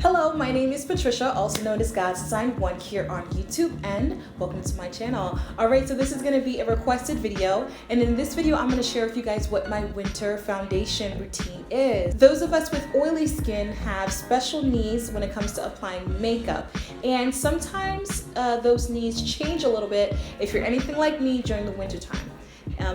Hello, my name is Patricia, also known as Godzdesign 1 here on YouTube, and welcome to my channel. Alright, so this is going to be a requested video, and in this video I'm going to share with you guys what my winter foundation routine is. Those of us with oily skin have special needs when it comes to applying makeup, and sometimes those needs change a little bit if you're anything like me during the winter time.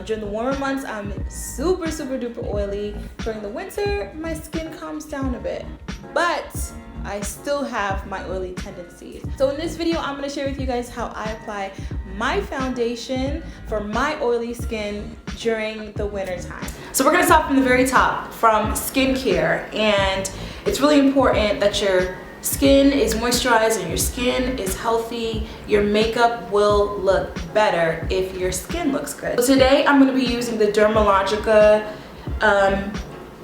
During the warmer months, I'm super duper oily. During the winter, my skin calms down a bit, but I still have my oily tendencies. So in this video, I'm gonna share with you guys how I apply my foundation for my oily skin during the winter time. So we're gonna start from the very top, from skincare, and it's really important that your skin is moisturized and your skin is healthy. Your makeup will look better if your skin looks good. So today I'm going to be using the Dermalogica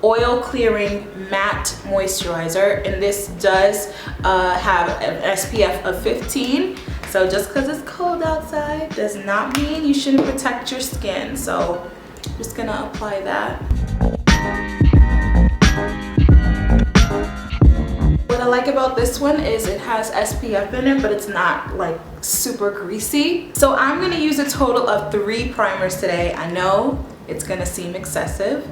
oil clearing matte moisturizer, and this does have an SPF of 15. So just because it's cold outside does not mean you shouldn't protect your skin. So I'm just gonna apply that. What I like about this one is it has SPF in it, but it's not like super greasy. So I'm gonna use a total of 3 primers today. I know it's gonna seem excessive,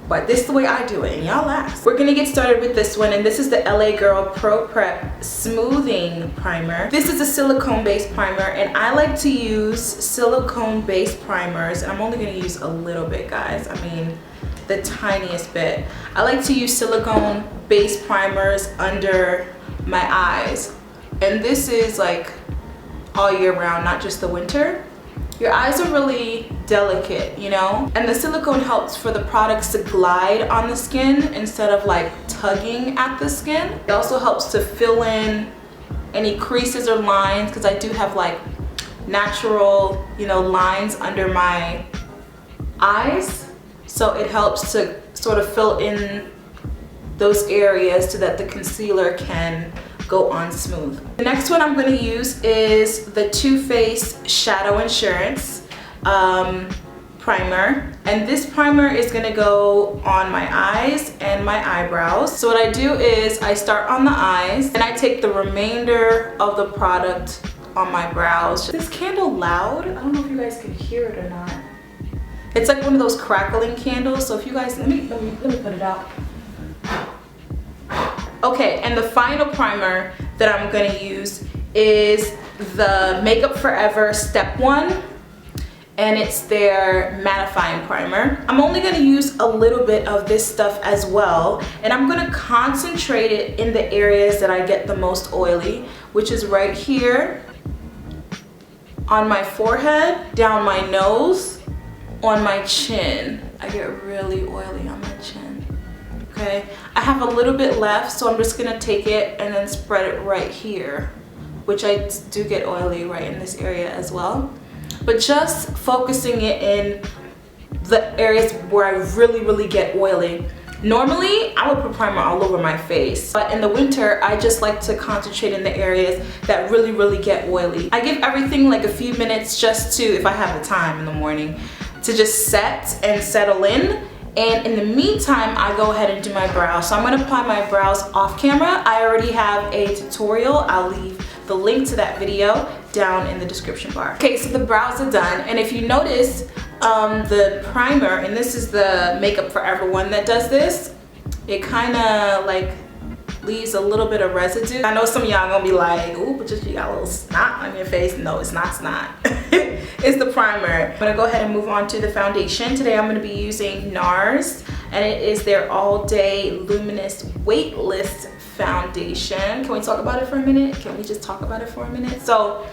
but this is the way I do it, and y'all laugh. We're gonna get started with this one, and this is the LA Girl Pro Prep Smoothing Primer. This is a silicone-based primer, and I like to use silicone-based primers. I'm only gonna use a little bit, guys. I mean, the tiniest bit. I like to use silicone-based primers under my eyes, and this is like all year round, not just the winter. Your eyes are really delicate, you know, and the silicone helps for the products to glide on the skin instead of like tugging at the skin. It also helps to fill in any creases or lines, because I do have like natural, you know, lines under my eyes. So it helps to sort of fill in those areas so that the concealer can go on smooth. The next one I'm going to use is the Too Faced Shadow Insurance primer, and this primer is going to go on my eyes and my eyebrows. So what I do is I start on the eyes and I take the remainder of the product on my brows. Is this candle loud? I don't know if you guys can hear it or not. It's like one of those crackling candles, so if you guys, let me put it out. Okay, and the final primer that I'm gonna use is the Makeup Forever Step 1, and it's their Mattifying Primer. I'm only gonna use a little bit of this stuff as well, and I'm gonna concentrate it in the areas that I get the most oily, which is right here, on my forehead, down my nose, on my chin. I get really oily on my chin. Okay, I have a little bit left, so I'm just gonna take it and then spread it right here, which I do get oily right in this area as well. But just focusing it in the areas where I really get oily. Normally, I would put primer all over my face, but in the winter, I just like to concentrate in the areas that really get oily. I give everything like a few minutes just to, if I have the time in the morning, to just set and settle in. And in the meantime, I go ahead and do my brows. So I'm gonna apply my brows off camera. I already have a tutorial. I'll leave the link to that video down in the description bar. Okay, so the brows are done. And if you notice, the primer, and this is the Makeup Forever one that does this, it kinda like leaves a little bit of residue. I know some of y'all gonna be like, ooh, but just you got a little snot on your face. No, it's not snot. It's the primer. I'm gonna go ahead and move on to the foundation. Today I'm gonna be using NARS, and it is their All Day Luminous Weightless Foundation. Can we talk about it for a minute? Can we just talk about it for a minute? So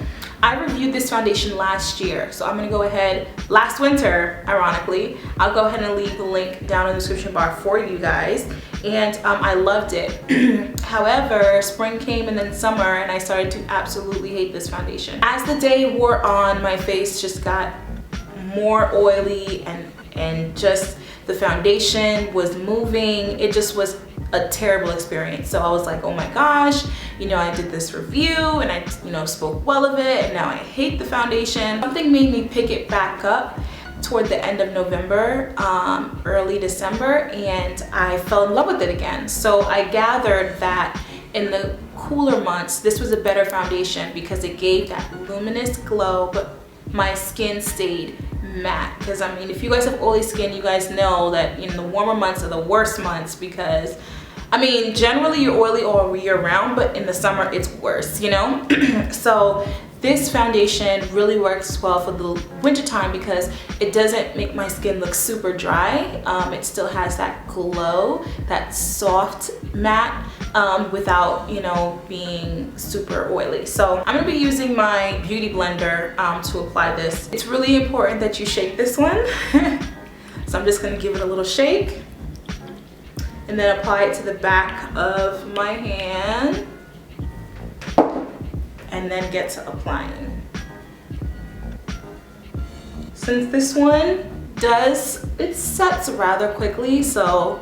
I reviewed this foundation last year, so I'm gonna go ahead, last winter, ironically. I'll go ahead and leave the link down in the description bar for you guys. And I loved it. However, spring came and then summer, and I started to absolutely hate this foundation. As the day wore on, my face just got more oily, and just the foundation was moving. It just was a terrible experience. So I was like, oh my gosh, you know, I did this review and I, you know, spoke well of it, and now I hate the foundation. Something made me pick it back up toward the end of November, early December, and I fell in love with it again. So I gathered that in the cooler months, this was a better foundation because it gave that luminous glow, but my skin stayed matte. Because I mean, if you guys have oily skin, you guys know that in the warmer months are the worst months, because I mean, generally you're oily all year round, but in the summer it's worse, you know? So this foundation really works well for the winter time because it doesn't make my skin look super dry. It still has that glow, that soft matte, without, you know, being super oily. So I'm gonna be using my beauty blender to apply this. It's really important that you shake this one. So I'm just gonna give it a little shake and then apply it to the back of my hand and then get to applying. Since this one it sets rather quickly, so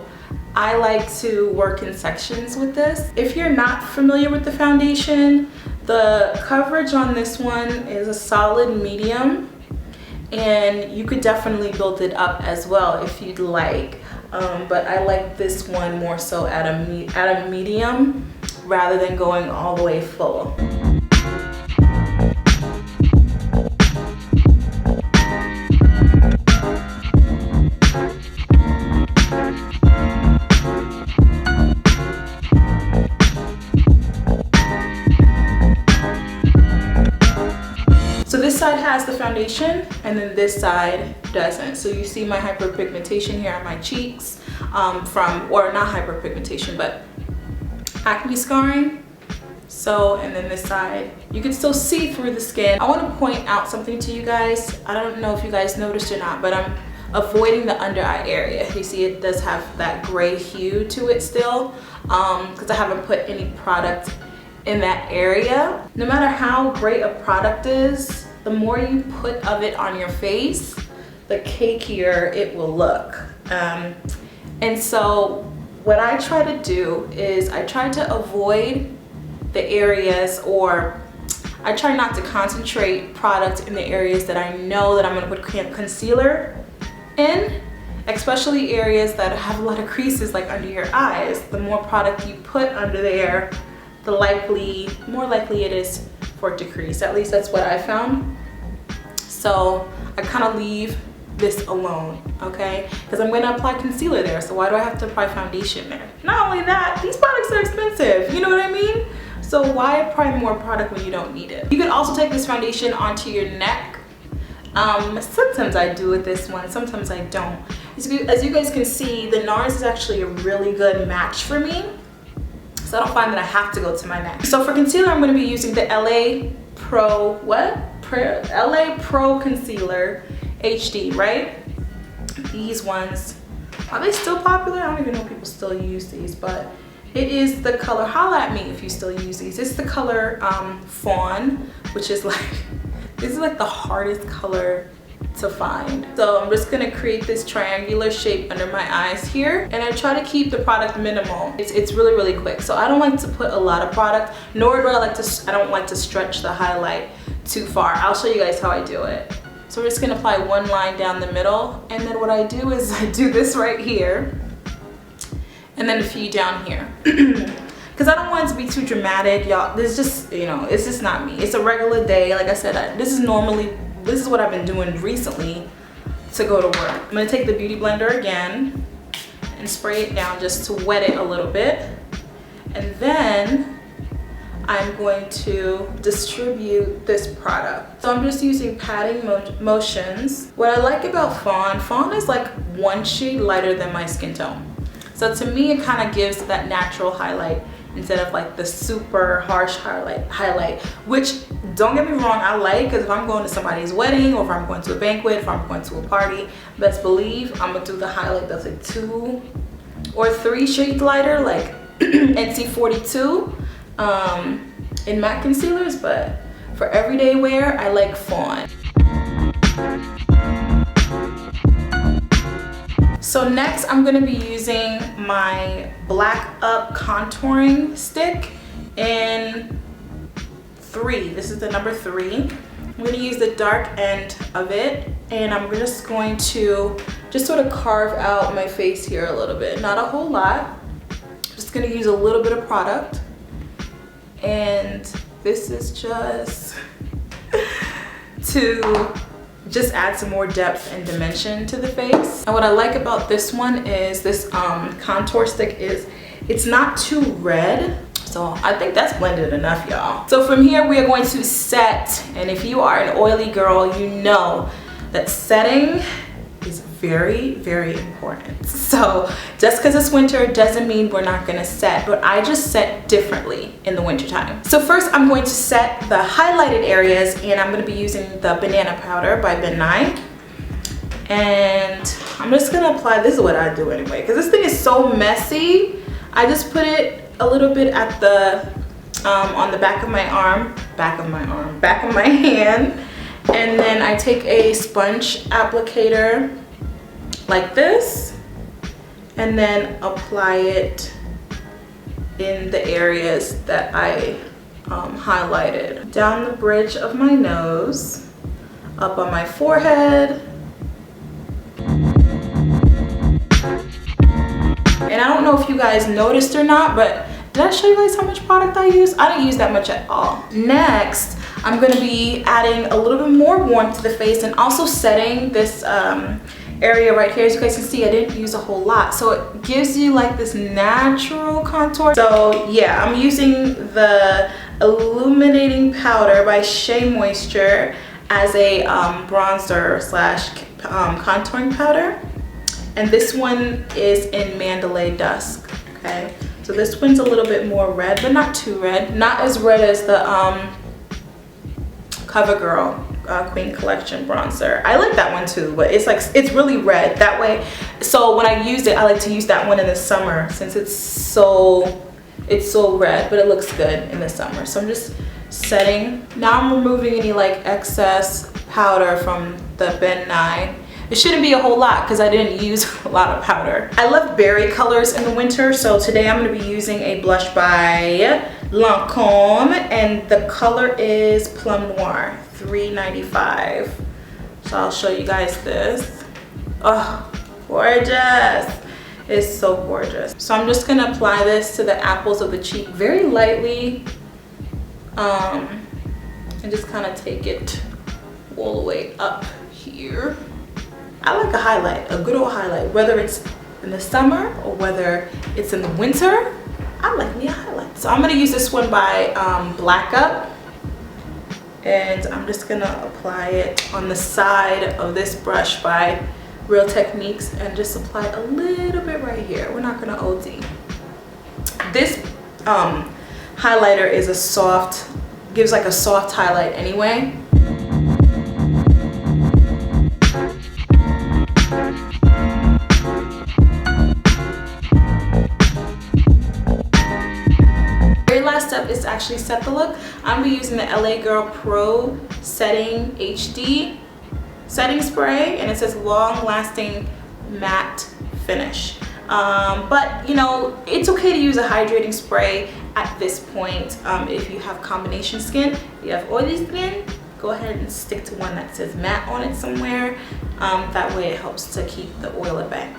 I like to work in sections with this. If you're not familiar with the foundation, the coverage on this one is a solid medium, and you could definitely build it up as well if you'd like. But I like this one more so at a medium rather than going all the way full. So this side has the foundation and then this side doesn't. So you see my hyperpigmentation here on my cheeks or not hyperpigmentation, but acne scarring. So, and then this side, you can still see through the skin. I want to point out something to you guys. I don't know if you guys noticed or not, but I'm avoiding the under eye area. You see it does have that gray hue to it still, because I haven't put any product in that area. No matter how great a product is, the more you put of it on your face, the cakier it will look. And so what I try to do is I try to avoid the areas, or I try not to concentrate product in the areas that I know that I'm gonna put concealer in, especially areas that have a lot of creases like under your eyes. The more product you put under there, the more likely it is for it to crease. At least that's what I found. So I kind of leave this alone, okay? Because I'm gonna apply concealer there, so why do I have to apply foundation there? Not only that, these products are expensive, you know what I mean? So why apply more product when you don't need it? You can also take this foundation onto your neck. Sometimes I do with this one, sometimes I don't. As you guys can see, the NARS is actually a really good match for me. So I don't find that I have to go to my neck. So for concealer, I'm gonna be using the LA Pro Concealer HD, right? These ones, are they still popular? I don't even know if people still use these, but it is the color, holla at me if you still use these. It's the color Fawn, which is like, this is like the hardest color to find. So I'm just gonna create this triangular shape under my eyes here, and I try to keep the product minimal. It's really, really quick. So I don't like to put a lot of product, nor do I don't like to stretch the highlight too far. I'll show you guys how I do it. So we're just gonna apply one line down the middle, and then what I do is I do this right here, and then a few down here. Because I don't want it to be too dramatic, y'all. This is just, you know, it's just not me. It's a regular day. Like I said, this is what I've been doing recently to go to work. I'm gonna take the beauty blender again and spray it down just to wet it a little bit. And then I'm going to distribute this product. So I'm just using patting motions. What I like about Fawn is like one shade lighter than my skin tone. So to me, it kind of gives that natural highlight instead of like the super harsh highlight, which don't get me wrong, I like, because if I'm going to somebody's wedding or if I'm going to a banquet, if I'm going to a party, best believe I'm gonna do the highlight that's like 2 or 3 shades lighter, like NC42 in matte concealers, but for everyday wear, I like Fawn. So next, I'm gonna be using my Black Up contouring stick in 3. This is the number 3. I'm gonna use the dark end of it, and I'm just going to sort of carve out my face here a little bit. Not a whole lot. Just gonna use a little bit of product And this is just to just add some more depth and dimension to the face. And what I like about this one is this contour stick it's not too red. So I think that's blended enough, y'all. So from here, we are going to set, and if you are an oily girl, you know that setting is very, very important. So just because it's winter doesn't mean we're not gonna set, but I just set differently in the winter time. So first I'm going to set the highlighted areas, and I'm gonna be using the banana powder by Ben Nye. And I'm just gonna apply, this is what I do anyway, because this thing is so messy. I just put it a little bit at the, on the back of my back of my hand. And then I take a sponge applicator like this, and then apply it in the areas that I highlighted. Down the bridge of my nose, up on my forehead. And I don't know if you guys noticed or not, but did I show you guys how much product I use? I didn't use that much at all. Next, I'm gonna be adding a little bit more warmth to the face and also setting this area right here. As you guys can see, I didn't use a whole lot. So it gives you like this natural contour. So yeah, I'm using the Illuminating Powder by Shea Moisture as a bronzer slash contouring powder. And this one is in Mandalay Dusk, okay? So this one's a little bit more red, but not too red. Not as red as the CoverGirl Queen Collection bronzer. I like that one too, but it's really red that way. So when I use it, I like to use that one in the summer since it's so red, but it looks good in the summer. So I'm just setting. Now I'm removing any like excess powder from the Ben Nye. It shouldn't be a whole lot because I didn't use a lot of powder. I love berry colors in the winter, so today I'm going to be using a blush by Lancome, and the color is Plum Noir, $3.95. So I'll show you guys this. Oh, gorgeous. It's so gorgeous. So I'm just going to apply this to the apples of the cheek very lightly, and just kind of take it all the way up here. I like a highlight, a good old highlight, whether it's in the summer or whether it's in the winter. I like me a highlight. So I'm gonna use this one by Black Up, and I'm just gonna apply it on the side of this brush by Real Techniques and just apply a little bit right here. We're not gonna OD. This highlighter is gives like a soft highlight anyway. Step is to actually set the look. I'm gonna be using the LA Girl Pro Setting HD setting spray, and it says long lasting matte finish. But you know, it's okay to use a hydrating spray at this point. If you have combination skin, if you have oily skin, go ahead and stick to one that says matte on it somewhere. That way it helps to keep the oil at bay.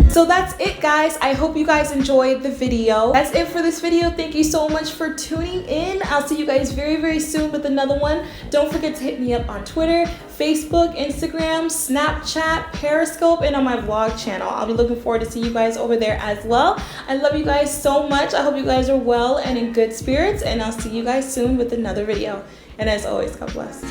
So that's it, guys. I hope you guys enjoyed the video. That's it for this video. Thank you so much for tuning in. I'll see you guys very, very soon with another one. Don't forget to hit me up on Twitter, Facebook, Instagram, Snapchat, Periscope, and on my vlog channel. I'll be looking forward to see you guys over there as well. I love you guys so much. I hope you guys are well and in good spirits, and I'll see you guys soon with another video. And as always, God bless.